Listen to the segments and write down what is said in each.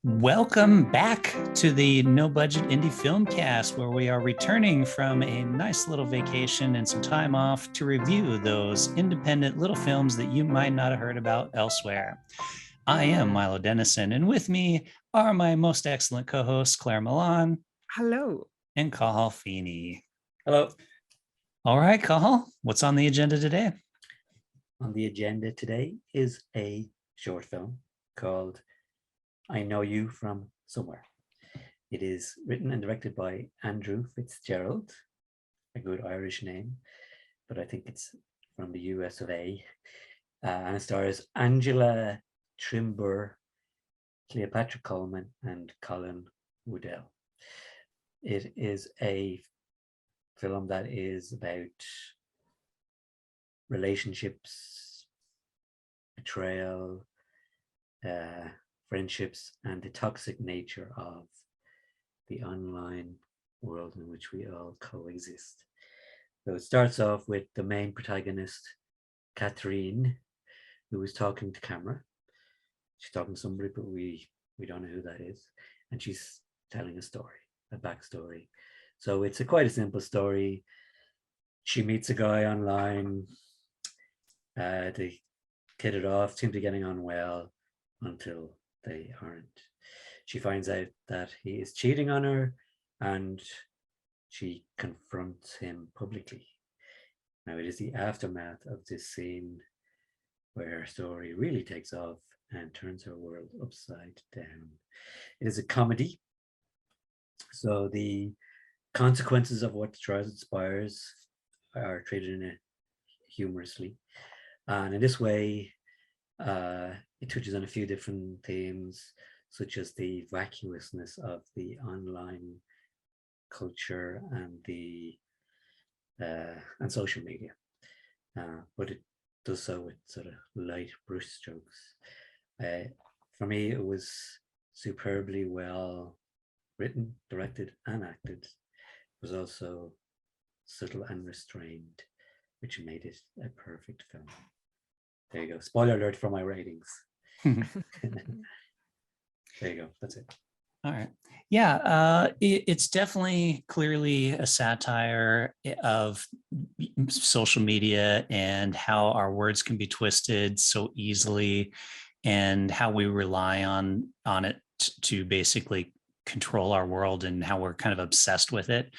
Welcome back to the No Budget Indie Filmcast, where we are returning from a nice little vacation and some time off to review those independent little films that you might not have heard about elsewhere. I am Milo Dennison, and with me are my most excellent co-hosts, Claire Milan. Hello. And Cathal Feeney. Hello. All right, Cathal, what's on the agenda today? On the agenda today is a short film called I Know You From Somewhere. It is written and directed by Andrew Fitzgerald, a good Irish name, but I think it's from the US of A. And it stars Angela Trimbur, Cleopatra Coleman, and Colin, Woodell. It is a film that is about relationships, betrayal, friendships, and the toxic nature of the online world in which we all coexist. So it starts off with the main protagonist, Catherine, who is talking to camera. She's talking to somebody, but we don't know who that is. And she's telling a story, a backstory. So it's quite a simple story. She meets a guy online. They hit it off, seem to be getting on well until they aren't. She finds out that he is cheating on her and she confronts him publicly. Now it is the aftermath of this scene where her story really takes off and turns her world upside down. It is a comedy, so the consequences of what transpires are treated in it humorously, and in this way it touches on a few different themes, such as the vacuousness of the online culture and the and social media, but it does so with sort of light brushstrokes. For me, it was superbly well written, directed, and acted. It was also subtle and restrained, which made it a perfect film. There you go. Spoiler alert for my ratings. There you go. That's it. All right. Yeah, it's definitely clearly a satire of social media and how our words can be twisted so easily, and how we rely on it to basically control our world, and how we're kind of obsessed with it.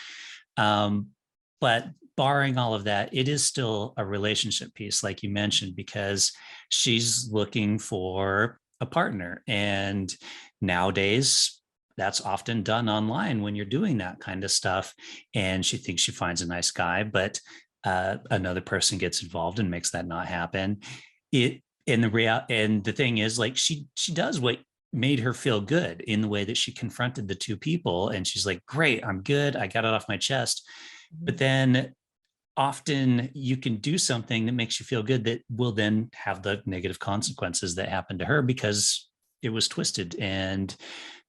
But barring all of that, it is still a relationship piece, like you mentioned, because she's looking for a partner. And nowadays, that's often done online when you're doing that kind of stuff. And she thinks she finds a nice guy, but another person gets involved and makes that not happen. And the thing is, like, she does what made her feel good in the way that she confronted the two people. And she's like, great, I'm good. I got it off my chest. But then often you can do something that makes you feel good that will then have the negative consequences that happened to her because it was twisted and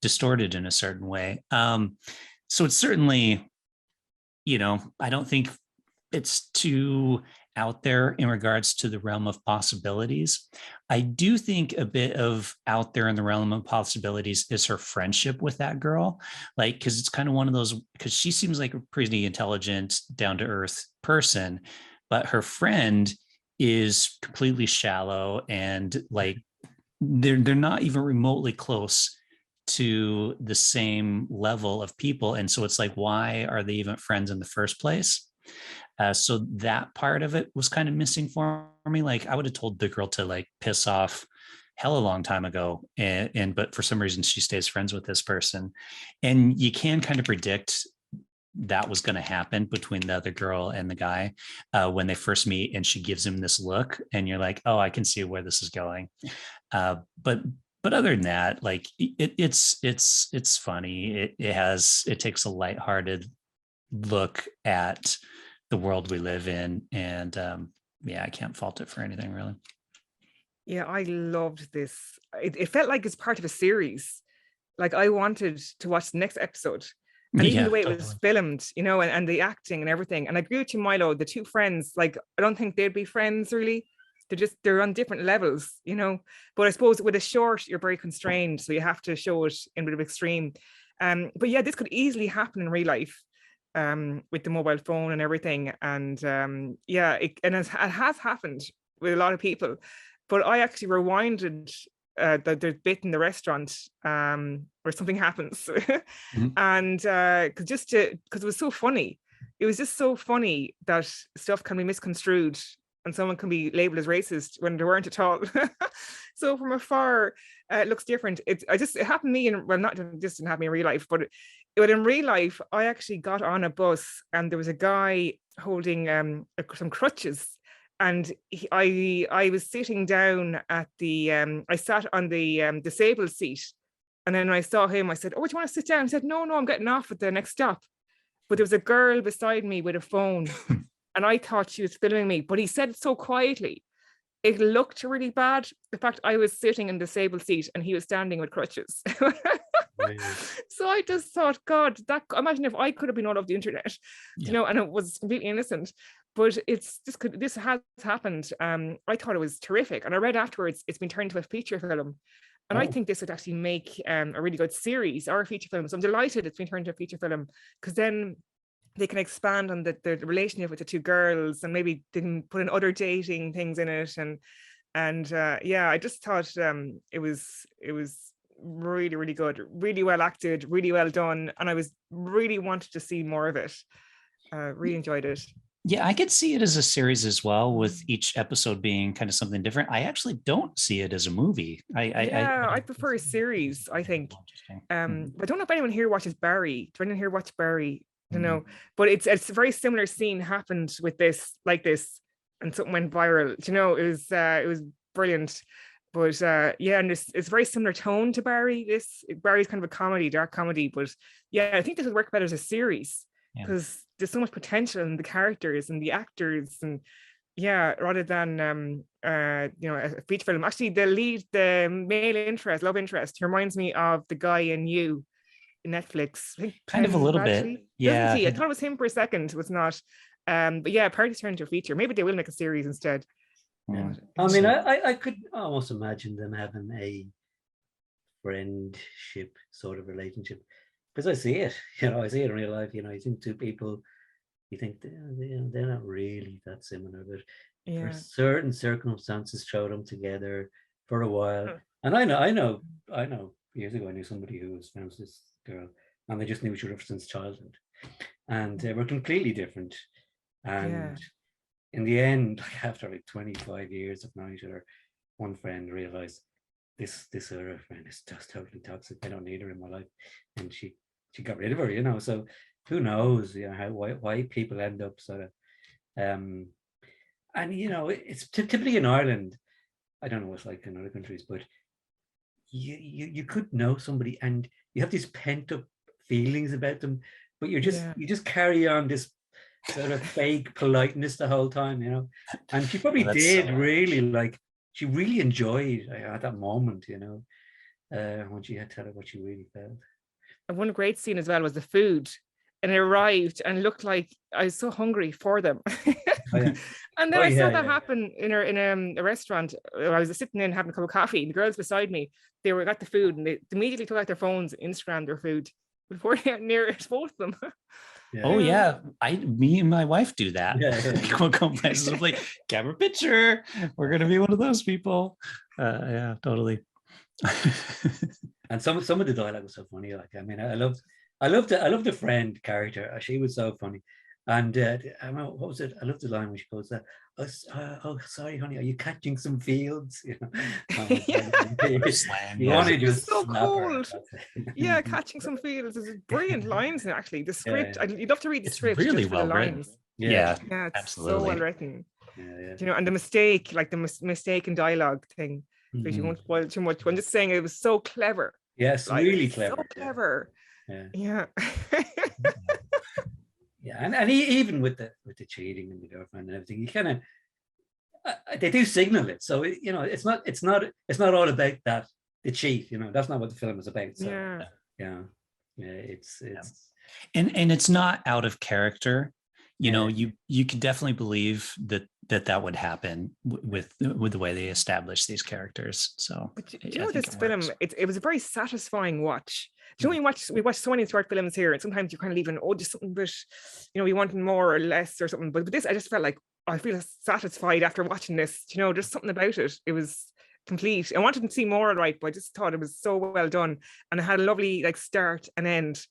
distorted in a certain way. So it's certainly, I don't think it's too out there in regards to the realm of possibilities. I do think a bit of out there in the realm of possibilities is her friendship with that girl. Like, because it's kind of one of those, because she seems like a pretty intelligent, down-to-earth person, but her friend is completely shallow, and like they're not even remotely close to the same level of people. And so it's like, why are they even friends in the first place? So that part of it was kind of missing for me. Like, I would have told the girl to like piss off hell a long time ago, but for some reason she stays friends with this person, and you can kind of predict that was going to happen between the other girl and the guy when they first meet, and she gives him this look, and you're like, oh, I can see where this is going. But other than that, like it's funny. It takes a lighthearted look at the world we live in, and I can't fault it for anything, really. Yeah, I loved this. It felt like it's part of a series. Like, I wanted to watch the next episode, and even the way it was filmed, and the acting and everything. And I agree with you, Milo, the two friends, like, I don't think they'd be friends really. they're on different levels, you know. But I suppose with a short, you're very constrained, so you have to show it in a bit of extreme. But yeah, this could easily happen in real life, with the mobile phone and everything. And yeah, it has happened with a lot of people. But I actually rewinded the bit in the restaurant where something happens, and because it was so funny. It was just so funny that stuff can be misconstrued and someone can be labeled as racist when they weren't at all. So from afar, it looks different. It happened to me this didn't happen in real life, but in real life, I actually got on a bus and there was a guy holding some crutches, and I was sitting down at the I sat on the disabled seat, and then when I saw him, I said, "Oh, do you want to sit down?" He said, "No, I'm getting off at the next stop." But there was a girl beside me with a phone, and I thought she was filming me, but he said it so quietly. It looked really bad. The fact I was sitting in the disabled seat and he was standing with crutches. So I just thought, God, imagine if I could have been all over the internet, you know, and it was completely innocent. But this has happened. I thought it was terrific. And I read afterwards, it's been turned into a feature film. And I think this would actually make a really good series or a feature film. So I'm delighted it's been turned into a feature film, because then they can expand on the relationship with the two girls, and maybe they can put in other dating things in it. And yeah, I just thought it was really, really good, really well acted, really well done. And I was really wanted to see more of it. Really enjoyed it. Yeah, I could see it as a series as well, with each episode being kind of something different. I actually don't see it as a movie. I prefer a series, I think. But I don't know if anyone here watches Barry. Do anyone here watch Barry? I don't know. But it's a very similar scene happened with this, like this, and something went viral. You know, it was brilliant. But yeah, and it's very similar tone to Barry. Barry's kind of a comedy, dark comedy. But yeah, I think this would work better as a series, because there's so much potential in the characters and the actors, and yeah, rather than you know, a feature film. Actually, the male love interest, he reminds me of the guy in You in Netflix. I think kind of a little bit. Yeah, I thought it was him for a second. It was not. But yeah, apparently turned into a feature. Maybe they will make a series instead. I mean, I could almost imagine them having a friendship sort of relationship, because I see it, you know, I see it in real life. You know, you think two people, you think they're not really that similar, but for certain circumstances throw them together for a while. And I know years ago I knew somebody who was friends with this girl, and they just knew each other since childhood, and they were completely different. And in the end, after like 25 years of knowing each other, one friend realized this other friend is just totally toxic. I don't need her in my life, and she got rid of her. You know, so who knows? You know, why people end up sort of, and you know, it's typically in Ireland. I don't know what's like in other countries, but you could know somebody and you have these pent up feelings about them, but you just carry on this sort of fake politeness the whole time, you know. And she probably did really like. She really enjoyed at that moment, you know, when she had to tell her what she really felt. And one great scene as well was the food. And it arrived and looked like I was so hungry for them. And then I saw that happen in a restaurant. I was sitting in having a cup of coffee, and the girls beside me, they got the food, and they immediately took out their phones and Instagrammed their food before they got near both of them. Oh yeah, me and my wife do that. We'll go places, we'll like, camera picture. We're gonna be one of those people. Yeah, totally. And some of the dialogue was so funny. Like, I mean, I loved the friend character. She was so funny. And I don't know, what was it? I love the line when she goes, "Oh, sorry, honey, are you catching some fields?" You know, it's so cold. Yeah, catching some fields is brilliant lines. Actually, the script. You'd love to read the script. Really just well for the written. Lines. Yeah, it's absolutely. so well written. You know, and the mistake, like the mistake in dialogue thing. Because you won't spoil too much. I'm just saying it was so clever. Yes, like, really clever. So clever. Yeah. Yeah, and even with the cheating and the girlfriend and everything, you kind of they do signal it. So you know, it's not all about that the cheat. You know, that's not what the film is about. So, it's and it's not out of character. you know, you could definitely believe that would happen with the way they establish these characters. So but do you know this film, works. it was a very satisfying watch. Do you know, we watch so many short films here, and sometimes you're kind of leaving, oh, just something bit, you know, we want more or less or something. But with this, I just felt like, I feel satisfied after watching this. You know, just something about it. It was complete. I wanted to see more, right, but I just thought it was so well done, and it had a lovely like start and end,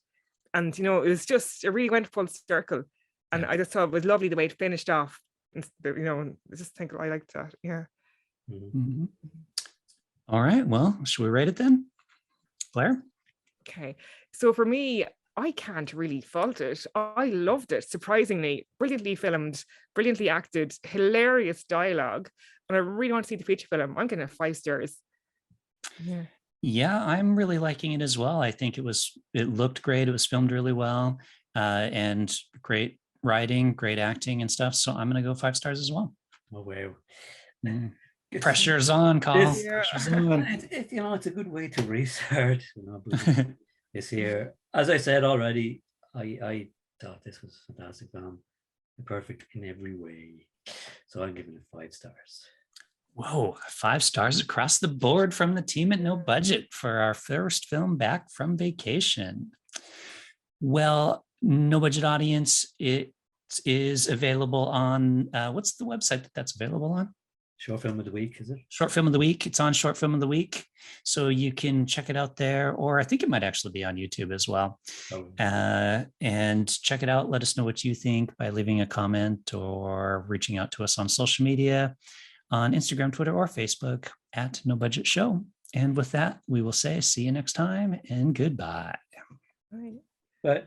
and you know, it was just, it really went full circle, and I just thought it was lovely the way it finished off. And, you know, I just think I liked that. Yeah. Mm-hmm. All right. Well, should we rate it then, Claire? Okay. So for me, I can't really fault it. I loved it. Surprisingly, brilliantly filmed, brilliantly acted, hilarious dialogue. And I really want to see the feature film. I'm getting 5 stars. Yeah, I'm really liking it as well. I think it looked great. It was filmed really well, and great writing, great acting and stuff. So I'm going to go 5 stars as well. Oh, wow. Pressure's on, Colin. Pressure's on. You know, it's a good way to restart. You know, this year, as I said already, I thought this was a fantastic film, perfect in every way. So I'm giving it 5 stars. Whoa, 5 stars across the board from the team at No Budget for our first film back from vacation. Well, No Budget audience, it is available on, what's the website that's available on? Short Film of the Week, is it? Short Film of the Week. It's on Short Film of the Week. So you can check it out there, or I think it might actually be on YouTube as well. And check it out. Let us know what you think by leaving a comment or reaching out to us on social media, on Instagram, Twitter, or Facebook at No Budget Show. And with that, we will say see you next time and goodbye. Bye. Bye.